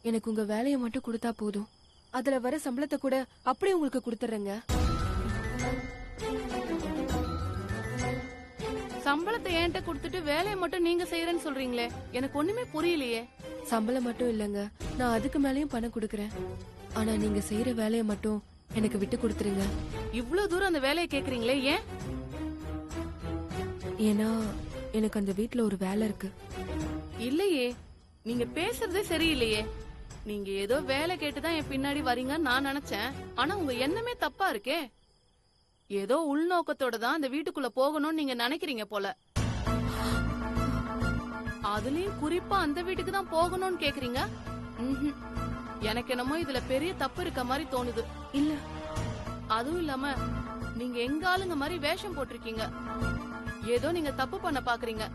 எனக்கு உங்க வேலையை மட்டும் கொடுத்தா போதும். அதுல வர சம்பளத்தை கூட அப்படியே உங்களுக்கு கொடுத்துறேங்க. சம்பளத்தை என்கிட்ட கொடுத்துட்டு வேலையை மட்டும் நீங்க செய்யறேன்னு சொல்றீங்களே, எனக்கு ஒண்ணுமே புரியலையே. சம்பளம் மட்டும் இல்லங்க, நான் அதுக்கு மேலயும் பணம் கொடுக்கறேன். ஆனா நீங்க செய்யற வேலையை மட்டும் எனக்கு விட்டு கொடுத்துருங்க. இவ்ளோ தூரம் அந்த வேலையை கேக்குறீங்களே, ஏன்? ஏன்னா எனக்கு அந்த வீட்ல ஒரு வேலை இருக்கு. இல்லையே, நீங்க பேசுறதே சரியில்லையே. நீங்க ஏதோ வேலை கேட்டுதான் என் பின்னாடி வரீங்கன்னு நான் நினைச்சேன். ஆனா உங்க எண்ணமே தப்பா இருக்கே. ஏதோ உள்நோக்கத்தோட தான் அந்த வீட்டுக்குள்ள போகணும்னு நீங்க நினைக்கிறீங்க போல. அதுலயும் குறிப்பா அந்த வீட்டுக்கு தான் போகணும்னு கேக்குறீங்க. எனக்கு என்னமோ இதுல பெரிய தப்பு இருக்க மாதிரி தோணுது. இல்ல, அதுவும் இல்லாம நீங்க எங்க ஆளுங்க மாதிரி வேஷம் போட்டிருக்கீங்க. ஏதோ நீங்க தப்பு பண்ண பாக்குறீங்க.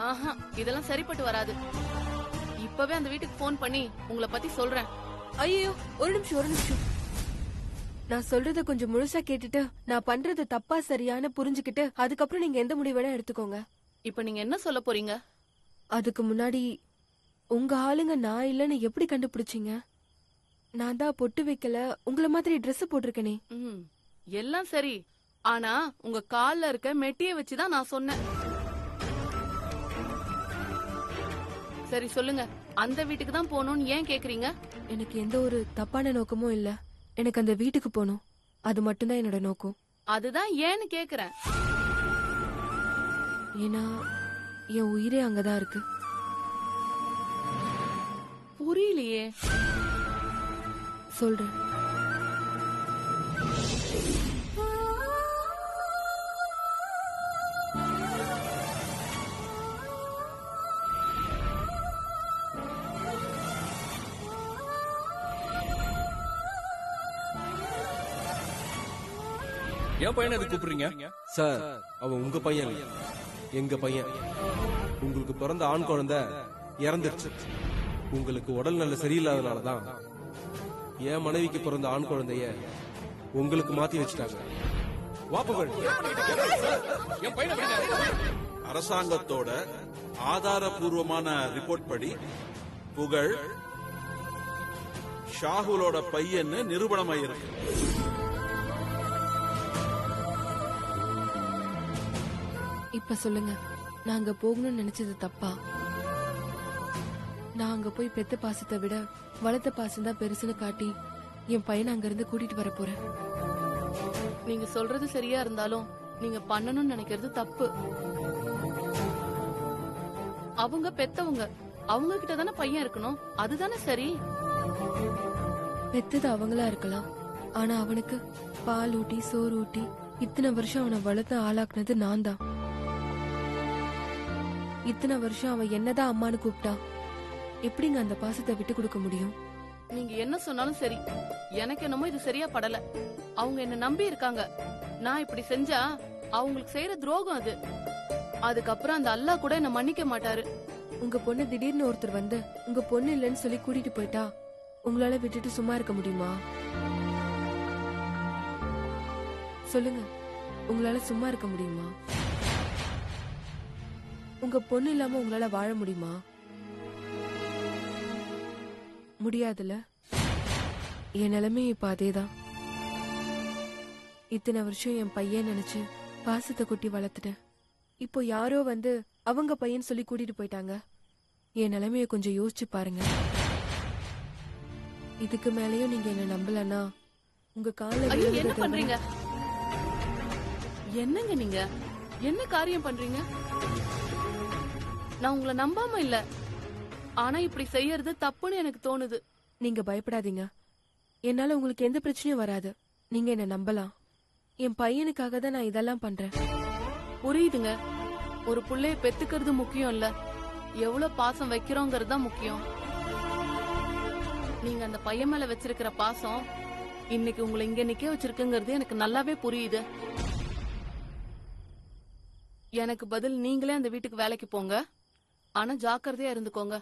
ஆஹா, இதெல்லாம் சரிப்பட்டு வராது. இப்பவே அந்த வீட்டுக்கு போன் பண்ணி உங்களை பத்தி சொல்றேன். ஐயோ, ஒரு நிமிஷம். நான் சொல்றத கொஞ்சம் முழுசா கேட்டுட்டு நான் பண்றது தப்பா சரியான புரிஞ்சுக்கிட்டு அதுக்கப்புறம் நீங்க எந்த முடிவு வேணா எடுத்துக்கோங்க. இப்ப நீங்க என்ன சொல்ல போறீங்க? அதுக்கு முன்னாடி உங்க ஆளுங்க நான் இல்லன்னு எப்படி கண்டுபிடிச்சீங்க? நான் தான் பொட்டு வைக்கல, உங்களை மாதிரி Dress போட்டிருக்கனே. எல்லாம் சரி, ஆனா உங்க கால்ல இருக்க மெட்டிய வச்சுதான் நான் சொன்னேன். சரி சொல்லுங்க, அந்த வீட்டுக்கு தான் போகணும்னு ஏன் கேக்குறீங்க? எனக்கு எந்த ஒரு தப்பான நோக்கமும் இல்ல. எனக்கு அந்த வீட்டுக்கு போகணும், அது மட்டும்தான் என்னோட நோக்கம். அதுதான் ஏன்னு கேக்குறேன். ஏன்னா என் உயிரே அங்கதான் இருக்கு. புரியலையே. சொல்றேன். என் பையனை எதுக்கு கூப்பிடுறீங்க? சார், அவன் உங்க பையன் இல்ல, எங்க பையன். உங்களுக்கு பிறந்த ஆண் குழந்தை இறந்துருச்சு. உங்களுக்கு உடல் நல்ல சரியில்லாதனாலதான் என் மனைவிக்கு பிறந்த ஆண் குழந்தைய உங்களுக்கு மாத்தி வச்சுட்டாங்க. வாப்புகள். அரசாங்கத்தோட ஆதாரபூர்வமான ரிப்போர்ட் படி புகழ் ஷாகுலோட பையன்னு நிரூபணமாயிருக்கு. இப்ப சொல்லுங்க, நான் அங்க போகணும்னு நினைச்சது தப்பா? நான் அங்க போய் பெத்த பாசத்தை விட வளர்த்த பாசம் தான் பெருசுன்னு காட்டி என் பையனை அங்க இருந்து கூட்டிட்டு வர போறேன். நீங்க சொல்றது சரியா இருந்தாலும் நீங்க பண்ணணும்னு நினைக்கிறது தப்பு. அவங்க பெத்தவங்க, அவங்க கிட்ட தானே பையன் இருக்கணும், அதுதானே சரி. பெத்தது அவங்களா இருக்கலாம், ஆனா அவனுக்கு பால் ஊட்டி சோறு ஊட்டி இத்தனை வருஷம் அவனை வளர்த்து ஆளாக்குனது நான் தான். இத்தனை வருஷம் அவன் என்னதான் அம்மானு கூப்பிட்டா எப்படிங்க அந்த பாசத்தை விட்டு கொடுக்க முடியும்? நீங்க என்ன சொன்னாலும் சரி, எனக்கு என்னமோ இது சரியா படல. அவங்க என்ன நம்பி இருக்காங்க. நான் இப்படி செஞ்சா அவங்களுக்கு செய்யற துரோகம் அது. அதுக்கப்புறம் அந்த அல்லாஹ் கூட என்ன மன்னிக்க மாட்டாரு. உங்க பொண்ணு திடீர்னு ஒருத்தர் வந்து உங்க பொண்ணு இல்லைன்னு சொல்லி கூட்டிட்டு போயிட்டா உங்களால விட்டுட்டு சும்மா இருக்க முடியுமா? சொல்லுங்க, உங்களால சும்மா இருக்க முடியுமா? உங்க பொண்ணு இல்லாம உங்களால வாழ முடியுமா? முடியாதுல. என் நிலைமை இப்ப அதேதான். இத்தனை வருஷம் என் பையன் நினைச்சு பாசத்தை கொட்டி வளர்த்துட்டேன். இப்போ யாரோ வந்து அவங்க பையன் சொல்லி கூட்டிட்டு போயிட்டாங்க. என் நிலைமைய கொஞ்சம் யோசிச்சு பாருங்க. இதுக்கு மேலயும் நீங்க என்ன நம்பலன்னா உங்க கால என்ன பண்றீங்க? என்னங்க நீங்க என்ன காரியம் பண்றீங்க? நான் உங்களை நம்பாம இல்ல, ஆனா இப்படி செய்யறது தப்புன்னு எனக்கு தோணுது. நீங்க பயப்படாதீங்க, என்னால உங்களுக்கு எந்த பிரச்சனையும் வராது. நீங்க என்ன நம்பலாம். என் பையனுக்காக தான் நான் இதெல்லாம் பண்றேன். புரியுதுங்க, ஒரு புள்ளைய பெத்துக்கிறது முக்கியம் இல்ல, எவ்வளவு பாசம் வைக்கிறோங்கிறது தான் முக்கியம். நீங்க அந்த பையன் மேல வச்சிருக்கிற பாசம் இன்னைக்கு உங்களை இங்க நிக்க வச்சிருக்குங்கிறது எனக்கு நல்லாவே புரியுது. எனக்கு பதில் நீங்களே அந்த வீட்டுக்கு வேலைக்கு போங்க, ஆனா ஜாக்கிரதையா இருந்துக்கோங்க.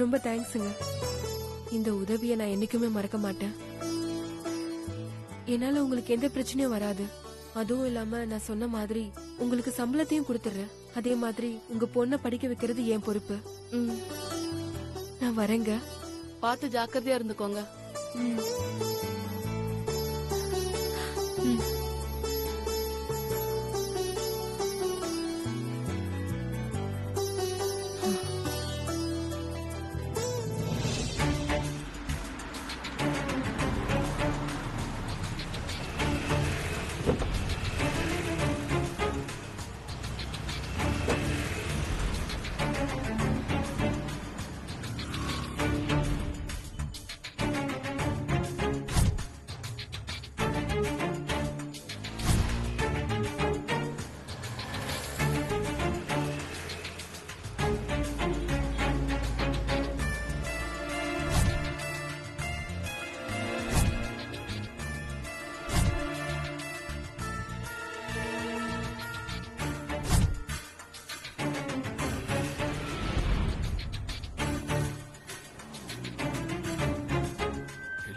ரொம்ப தேங்க்ஸுங்க. இந்த உதவியை நான் என்னைக்குமே மறக்க மாட்டேன். என்னால உங்களுக்கு எந்த பிரச்சனையும் வராது, அதுவும் இல்லாம நான் சொன்ன மாதிரி உங்களுக்கு சம்பளத்தையும் கொடுத்துறேன். அதே மாதிரி உங்க பொண்ணை படிக்க வைக்கிறது என் பொறுப்பு. ம், நான் வரேங்க. பார்த்து ஜாக்கிரதையா இருந்துக்கோங்க. ம். ம்.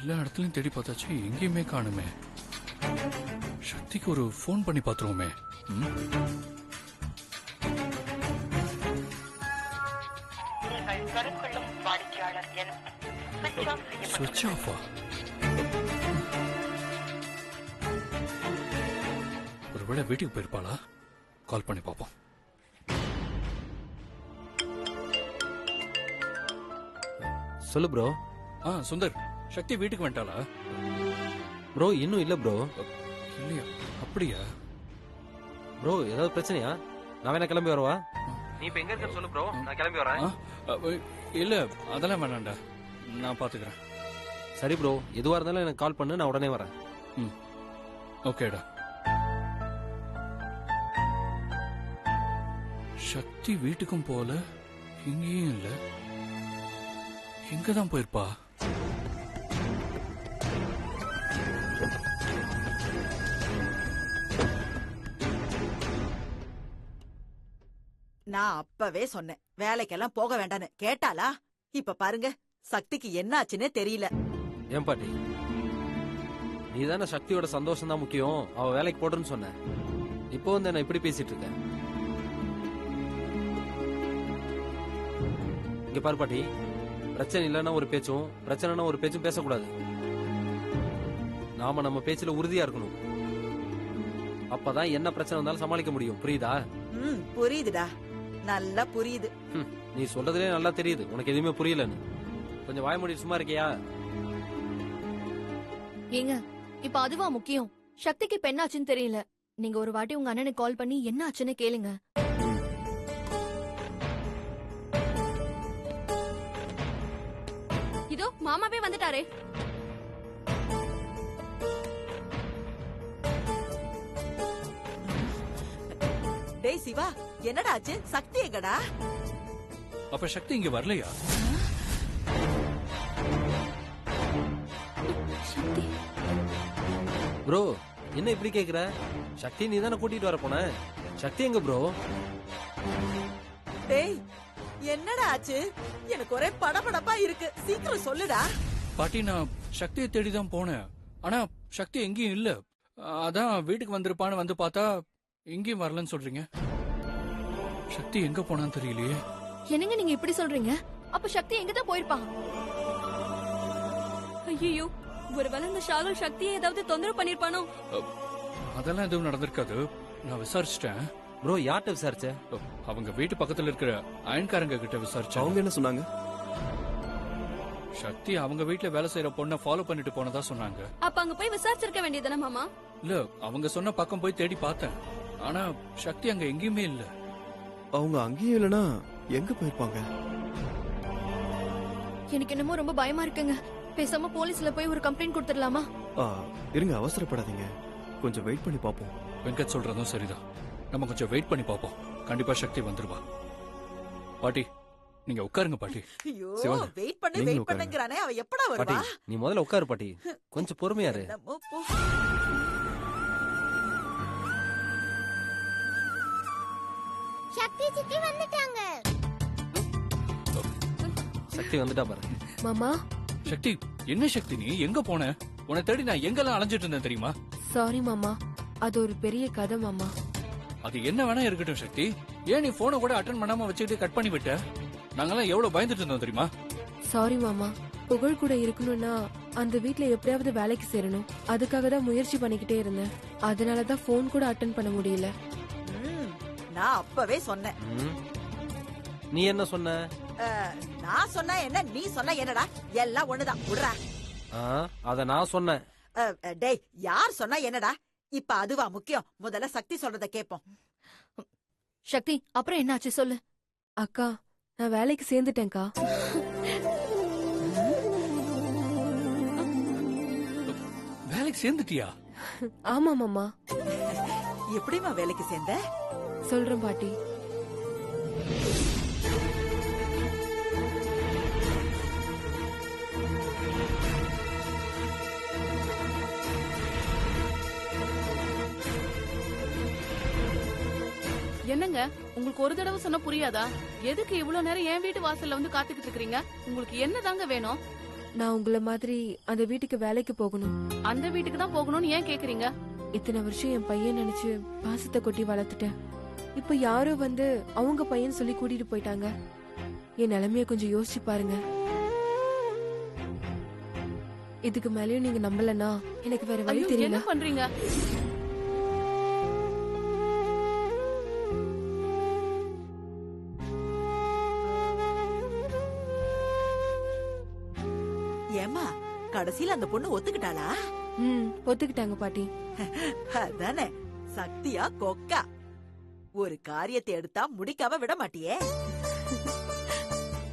எல்லா இடத்துலயும் தேடி பார்த்தாச்சு, எங்கேயுமே காணுமே. சக்திக்கு ஒரு ஃபோன் பண்ணி பார்த்துருவோமே. சுவிட்ச் ஆஃபா? ஒருவேளை வீட்டுக்கு போயிருப்பாளா? கால் பண்ணி பார்ப்போம். சொல்லு ப்ரோ. சுந்தர், சக்தி வீட்டுக்கு வந்துட்டாளா? ப்ரோ இன்னும் இல்ல ப்ரோ. இல்லையா? அப்படியா? ப்ரோ ஏதாவது பிரச்சனையா? நான் வேணா கிளம்பி வரவா? நீ இப்ப எங்க இருக்க சொல்லு ப்ரோ, நான் கிளம்பி வரேன். இல்ல, அதெல்லாம் வேணாண்டா, நான் பாத்துக்கிறேன். சரி ப்ரோ, எதுவா இருந்தாலும் எனக்கு கால் பண்ணு, நான் உடனே வரேன். ஓகேடா. சக்தி வீட்டுக்கும் போல, இங்கேயும் இல்ல. எங்கதான் போயிருப்பா? நான் அப்பவே சொன்னேன் வேலைக்கெல்லாம் போக வேண்டான்னு. கேட்டாளா? இப்ப பாருங்க, சக்திக்கு என்னாச்சுன்னே தெரியல. ஏன் பாட்டி, நீ தானே சக்தியோட சந்தோஷம் தான் முக்கியம், அவ வேலைக்கு போடுன்னு சொன்ன. இப்போ வந்து என்ன இப்படி பேசிட்டு இருக்க? இங்க பாரு பாட்டி, பிரச்சனை இல்லைன்னா ஒரு பேச்சும், பிரச்சனைனா ஒரு பேச்சும் பேசக்கூடாது. நாம நம்ம பேச்சுல உறுதியா இருக்கணும். அப்பதான் என்ன பிரச்சனை வந்தாலும் சமாளிக்க முடியும். புரியுதா? புரியுதுடா, நல்லா புரியுது. நீ சொல்றதுலே நல்லா தெரியுது உனக்கு எதுவுமே புரியலன்னு. கொஞ்சம் வாய் மூடி சும்மா இருக்கியா? ஏங்க, இப்ப அதுவா முக்கியம்? சக்திக்கு இப்ப என்ன ஆச்சுன்னு தெரியல. நீங்க ஒரு வாட்டி உங்க அண்ணனுக்கு கால் பண்ணி என்ன ஆச்சுன்னு கேளுங்க. இதோ மாமாவே வந்துட்டாரே. டேய் சிவா, என்னடா ஆச்சு? சக்தி எங்கடா? அப்ப சக்தி இங்க வரலையா? ப்ரோ என்ன இப்படி கேக்குற? சக்தி நீ தானே கூட்டிட்டு வர போன. சக்தி எங்க ப்ரோ? டேய் என்னடா ஆச்சு? எனக்கு ஒரே படபடப்பா இருக்கு, சீக்கிரம் சொல்லுடா. பாட்டி, நான் சக்தியை தேடிதான் போனேன். ஆனா சக்தி எங்கேயும் இல்ல. அதான் வீட்டுக்கு வந்திருப்பான்னு வந்து பார்த்தா எங்கேயும் வரலன்னு சொல்றீங்க. சக்தி எங்க போனான்னு தெரியலையே. என்னங்க நீங்க இப்படி சொல்றீங்க? அப்ப சக்தி எங்கதான் போயிருப்பா? ஐயோ, ஒருவேளை இந்த ஷாகுல் சக்தியை ஏதாவது தொந்தரவு பண்ணிருப்பானோ? அதெல்லாம் எதுவும் நடந்திருக்காது, நான் விசாரிச்சிட்டேன். ப்ரோ யார்கிட்ட விசாரிச்ச? அவங்க வீட்டு பக்கத்துல இருக்கிற அயன்காரங்க கிட்ட விசாரிச்சேன். அவங்க என்ன சொன்னாங்க? சக்தி அவங்க வீட்டுல வேலை செய்யற பொண்ணை ஃபாலோ பண்ணிட்டு போனதா சொன்னாங்க. அப்ப அங்க போய் விசாரிச்சிருக்க வேண்டியதானே மாமா? இல்ல, அவங்க சொன்ன பக்கம் போய் தேடி பார்த்தேன். ஆனா சக்தி அங்க எங்கேயுமே இல்ல. அவங்க அங்கேயும் இல்லனா எங்க போயிருப்பாங்க? எனக்கு என்னமோ ரொம்ப பயமா இருக்குங்க. பேசாம போலீஸ்ல போய் ஒரு கம்ப்ளைண்ட் கொடுத்துடலாமா? இருங்க, அவசரப்படாதீங்க, கொஞ்சம் வெயிட் பண்ணி பாப்போம். வெங்கட் சொல்றதும் சரிதான், நம்ம கொஞ்சம் வெயிட் பண்ணி பாப்போம். கண்டிப்பா சக்தி வந்துருவா. பாட்டி நீங்க உட்காருங்க பாட்டி. ஐயோ, சிவா, வெயிட் பண்ணு நீங்களும் வெயிட் பண்ணுங்கறானே, அவ எப்படா பாட்டி வருவா? நீ முதல்ல உட்காரு பாட்டி, கொஞ்சம் பொறுமையா இரு. என்னமோ போ. சக்தி சித்தி வந்துட்டாங்க. சக்தி வந்துட்டா பாரு. மாமா சக்தி, என்ன சக்தி நீ எங்க போன? உன்னை தேடி நான் எங்கெல்லாம் அலைஞ்சிட்டு இருந்தேன் தெரியுமா? சாரி மாமா, அது ஒரு பெரிய கதை மாமா. அது என்ன வேணா இருக்கட்டும் சக்தி. ஏன் நீ போனை கூட அட்டன் பண்ணாம வச்சுக்கிட்டு கட் பண்ணி விட்ட? நாங்கெல்லாம் எவ்வளவு பயந்துட்டு இருந்தோம் தெரியுமா? சாரி மாமா. புகழ் கூட இருக்கணும்னா அந்த வீட்ல எப்படியாவது வேலைக்கு சேரணும். அதுக்காக தான் முயற்சி பண்ணிக்கிட்டே இருந்தேன். அதனாலதான் போன் கூட அட்டன் பண்ண முடியல. நான் அப்பவே சொன்னேன். நீ என்ன சொன்ன? நான் சொன்னா என்ன, நீ சொன்னா என்னடா? எல்லாம் ஒண்ணுதான். விடுறா. அத நான் சொன்னேன். டேய், யார் சொன்னா என்னடா? இப்ப அதுவா முக்கியம்? முதல்ல சக்தி சொல்றத கேப்போம். சக்தி, அப்புறம் என்னாச்சு சொல்லு. அக்கா, நான் வேலைக்கு சேர்ந்துட்டேன்க்கா. வேலைக்கு சேர்ந்துட்டியா? ஆமா மாமா. எப்படிமா வேலைக்கு சேர்ந்த? சொல்றேன் பாட்டி. என்னங்க, உங்களுக்கு ஒரு தடவை சொன்னா புரியாதா? எதுக்கு இவ்வளவு நேரம் என் வீட்டு வாசல்ல வந்து காத்துக்கிட்டு இருக்கீங்க? உங்களுக்கு என்னதாங்க வேணும்? நான் உங்கள மாதிரி அந்த வீட்டுக்கு வேலைக்கு போகணும். அந்த வீட்டுக்கு தான் போகணும்னு ஏன் கேக்குறீங்க? இத்தனை வருஷம் என் பையன் நினைச்சு பாசத்தை கொட்டி வளர்த்துட்டேன். இப்ப யாரோ வந்து அவங்க பையன் சொல்லி கூட்டிட்டு போயிட்டாங்க. என் நிலைமைய கொஞ்சம் யோசிச்சு பாருங்க. இதுக்கு மேலயும் நீங்க நம்பலன்னா எனக்கு வேற வழி ஐயோ, தெரியல. என்ன பண்றீங்க? ஏமா, கடைசியில அந்த பொண்ணு ஒத்துக்கிட்டாளா? ஒத்துக்கிட்டாங்க பாட்டி. அதானே, சக்தியா கொக்கா. ஒரு காரியத்தை எடுத்தா முடிக்காம விட மாட்டியே.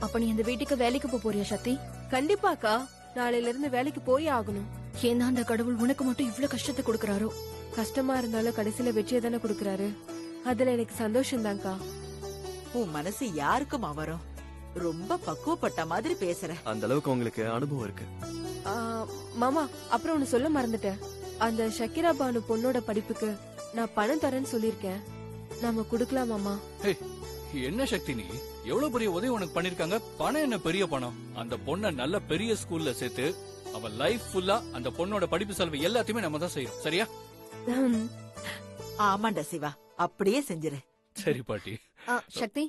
அப்ப நீ அந்த வீட்டுக்கு வேலைக்கு போறியா சக்தி? கண்டிப்பாக்கா, நாளையில இருந்து வேலைக்கு போயே ஆகணும். ஏன்னா அந்த கடவுள் உனக்கு மட்டும் இவ்ளோ கஷ்டத்தை கொடுக்கறாரோ? கஷ்டமா இருந்தாலும் கடைசியில வெற்றியை தானே கொடுக்கறாரு. அதுல எனக்கு சந்தோஷம் தான்க்கா. உன் மனசு யாருக்குமா வரும்? ரொம்ப பக்குவப்பட்ட மாதிரி பேசுற. அந்த அளவுக்கு உங்களுக்கு அனுபவம் இருக்கு. மாமா, அப்புறம் ஒன்னு சொல்ல மறந்துட்டேன். அந்த ஷக்கிரா பானு பொண்ணோட படிப்புக்கு நான் பணம் தரேன்னு சொல்லிருக்கேன். நாம குடுக்கலாம் மாமா. என்ன சக்தி, நீ எவ்வளவு பெரிய உதவி உனக்கு பண்ணிருக்காங்க. பணம் என்ன பெரிய பணம்? அந்த பொண்ண நல்ல பெரிய ஸ்கூல்ல சேர்த்து அவ லைஃப் ஃபுல்லா அந்த பொண்ணோட படிப்பு செலவு எல்லாத்தையுமே நம்ம தான் செய்யணும். சரியா? ஆமாண்டா சிவா, அப்படியே செஞ்சிரு. சரி பாட்டி. சக்தி,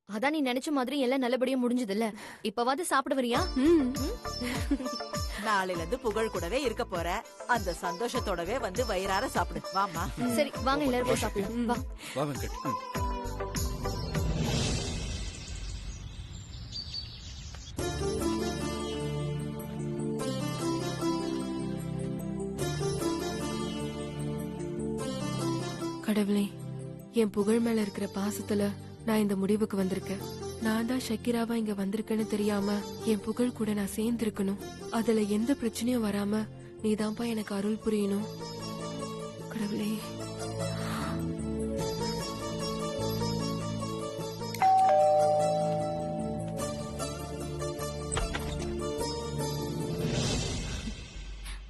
அதான் நீ நினைச்ச மாதிரி எல்லாம் நல்லபடியா முடிஞ்சது இல்ல. இப்பவாது சாப்பிட வரியா? நாளையில இருந்து புகழ் கூடவே இருக்க போற. அந்த சந்தோஷத்தோடவே வந்து வயிறார சாப்பிடு. வாமா. சரி வாங்க, எல்லாரும் போய் சாப்பிடலாம். வா. வா வெங்கட். கடவுளே, என் புகழ் மேல இருக்கிற பாசத்துல நான் இந்த முடிவுக்கு வந்திருக்கேன். நான் தான் ஷக்கிராவா இங்க வந்திருக்கேன்னு தெரியாம என் புகழ் கூட நான் சேர்ந்திருக்கணும். அதுல எந்த பிரச்சனையும் வராம நீதான்ப்பா எனக்கு அருள் புரியணும் கடவுளே.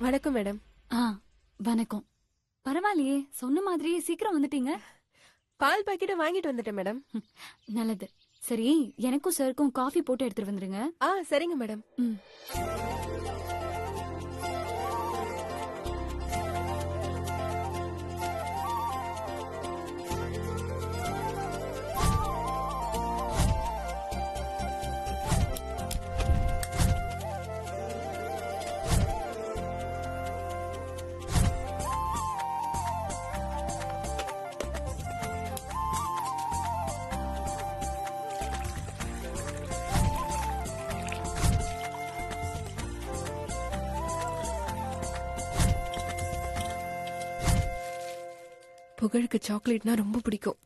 வணக்கம் மேடம். வணக்கம். பரவாயில்லையே, சொன்ன மாதிரியே சீக்கிரம் வந்துட்டீங்க. பால் பாக்கெட்டை வாங்கிட்டு வந்துட்டேன் மேடம். நல்லது. சரி, எனக்கும் சாருக்கும் காஃபி போட்டு எடுத்துட்டு வந்துருங்க. சரிங்க மேடம். புகழுக்கு சாக்லேட்னா ரொம்ப பிடிக்கும்.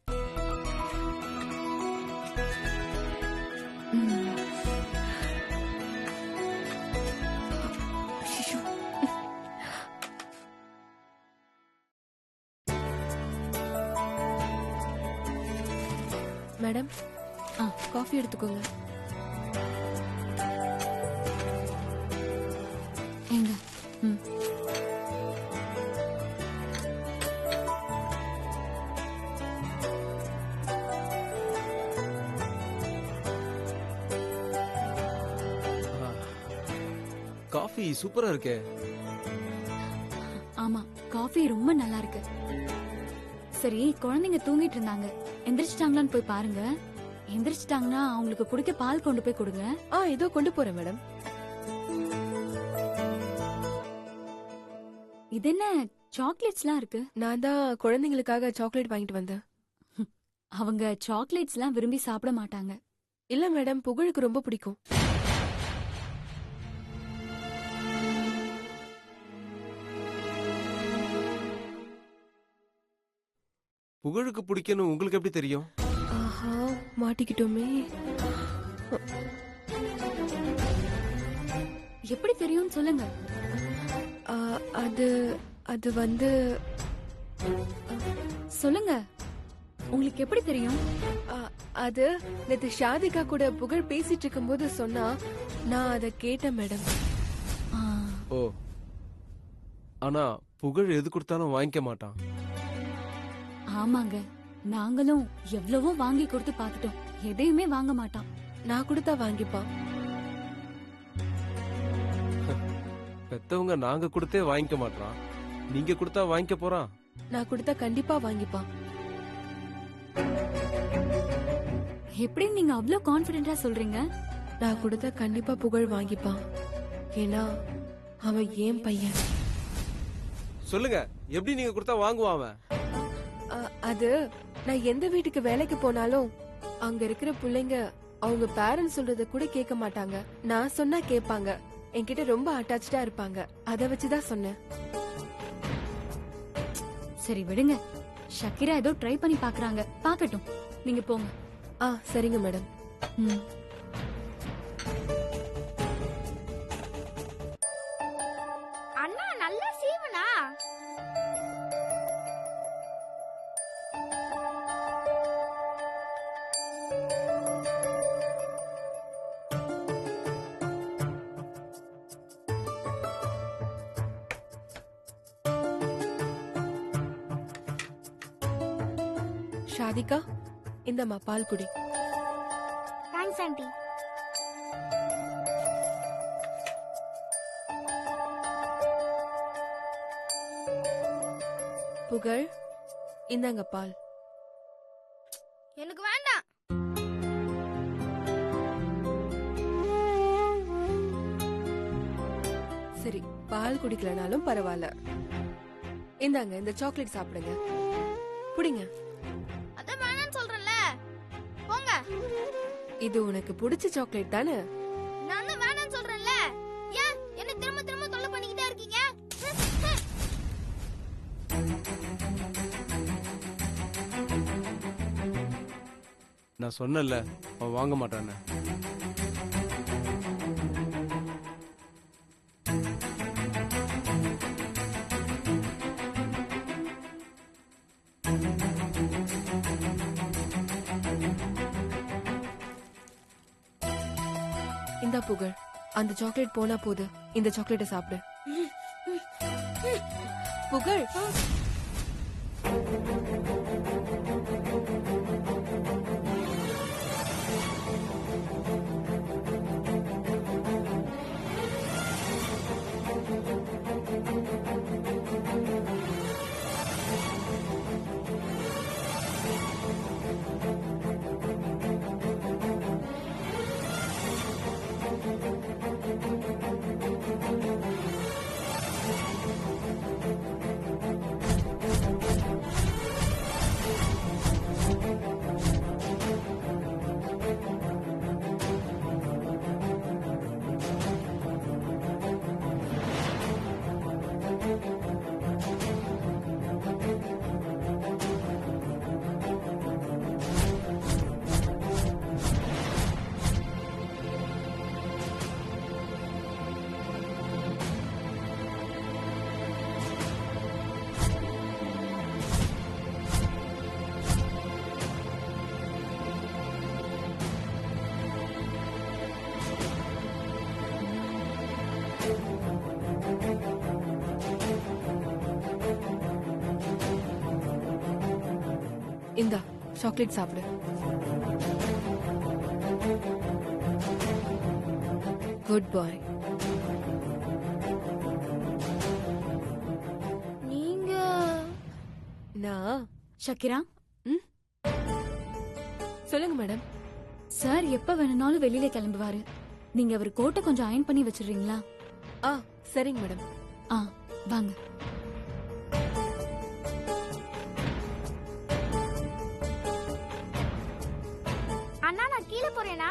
மேடம், காஃபி எடுத்துக்கோங்க. ஏங்க. காஃபி சூப்பரா இருக்கே. ஆமா, காஃபி காஃபி ரொம்ப நல்லா இருக்கு. சரி, குழந்தைங்க தூங்கிட்டு இருந்தாங்க, எந்திரிச்சிட்டாங்களான்னு போய் பாருங்க. எந்திரிச்சிட்டாங்கன்னா அவங்களுக்கு குடிக்க பால் கொண்டு போய் கொடுங்க. இதோ கொண்டு போறேன் மேடம். இது என்ன சாக்லேட்ஸ்லாம் இருக்கு? நான் தான் குழந்தைங்களுக்காக சாக்லேட் வாங்கிட்டு வந்தேன். அவங்க சாக்லேட்ஸ்லாம் விரும்பி சாப்பிட மாட்டாங்க. இல்ல மேடம், புகழுக்கு ரொம்ப பிடிக்கும். புகழுக்கு பிடிக்கணும் உங்களுக்கு எப்படி தெரியும்? ஆஹா, மாட்டிக்கிட்டோமே. எப்படி தெரியும்னு சொல்லுங்க. ஆ, அது அது வந்து சொல்லுங்க, உங்களுக்கு எப்படி தெரியும்? ஆ, அது நேத்து ஷாதிகா கூட புகழ் பேசிட்டு இருக்கும்போது சொன்னா, நான் அதை கேட்டேன் மேடம். ஆ, ஓ, ஆனா புகழ் எது கொடுத்தாலும் வாங்கிக்க மாட்டான். ஆமாங்க, நாங்களும் எவ்வளவோ வாங்கி கொடுத்து பார்த்துட்டோம், எதையுமே வாங்க மாட்டான். நான் கொடுத்தா வாங்கிப்பான். பெத்தவங்க நாங்க கொடுத்தே வாங்கிக்க மாட்டான், நீங்க கொடுத்தா வாங்கிக்க போறான். நான் கொடுத்தா கண்டிப்பா வாங்கிப்பான். எப்படி நீங்க அவ்வளோ கான்ஃபிடென்ட்டா சொல்றீங்க? நான் கொடுத்தா கண்டிப்பா புகழ் வாங்கிப்பான். ஏன்னா அவன் ஏன் பையன். சொல்லுங்க, எப்படி நீங்க கொடுத்தா வாங்குவான் அவன்? அது நான் எந்த வீட்டுக்கு வேலைக்கு போனாலும் அங்க இருக்கிற பிள்ளைங்க அவங்க பேரண்ட்ஸ் சொல்றத கூட கேட்க மாட்டாங்க. நான் சொன்னா கேட்பாங்க. என்கிட்ட ரொம்ப அட்டாச்சா இருப்பாங்க. அத வச்சுதான் சொன்னேன். சரி விடுங்க, ஷக்கீரா ஏதோ ட்ரை பண்ணி பாக்குறாங்க, பாக்கட்டும், நீங்க போங்க. சரிங்க மேடம். அண்ணா நல்ல சீவனா. ஷாதிகா, இந்தம்மா பால் குடி. Thanks aunty. புகழ், இந்தாங்க பால். எனக்கு வேண்டாம். சரி, பால் குடிக்கலனாலும் பரவாயில்ல. இந்தாங்க, இந்த சாக்லேட் சாப்பிடுங்க. புடிங்க. அத வேணாம்னு சொல்றேன்ல, போங்க. இது உனக்கு பிடிச்ச சாக்லேட் தானே? நான் தான் வேணாம்னு சொல்றேன்ல, ஏன் என்ன திரும்ப திரும்ப தொல்லை பண்ணிக்கிட்டே இருக்கீங்க? நான் சொன்னல, அவன் வாங்க மாட்டான்னு. இந்தா புகழ், அந்த சாக்லேட் போனா போது, இந்த சாக்லேட்டை சாப்பிடு. புகழ், இந்தா சாக்லேட் சாப்பிடு. குட் பாய். நீங்க நான் ஷக்கிரா, சொல்லுங்க மேடம். சார் எப்ப வேணும்னாலும் வெளியில கிளம்புவாரு. நீங்க அவர் கோட்டை கொஞ்சம் அயன் பண்ணி வச்சிடுறீங்களா? சரிங்க மேடம். வாங்க. அண்ணா நான் கீழே போறேனா?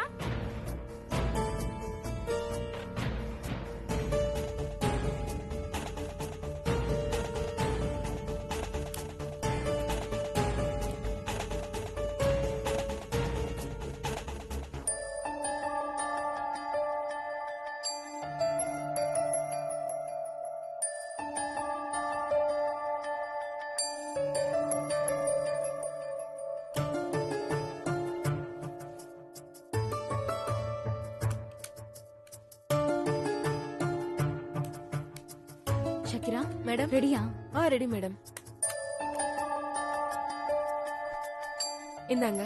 ஷக்கிரா மேடம் ரெடியா? Ready madam. இந்தாங்க.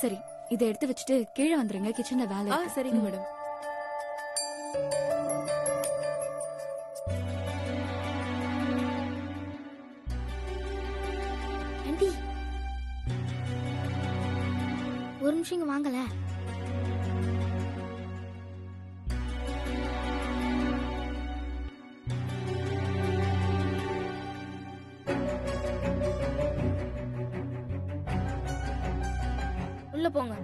சரி, இதை எடுத்து வச்சுட்டு கீழே வந்துருங்க. கிச்சன்ல வேலை இருக்கு. சரிங்க மேடம். ஆண்டி ஒரு நிமிஷம் இங்க வாங்கல. உள்ள போங்க.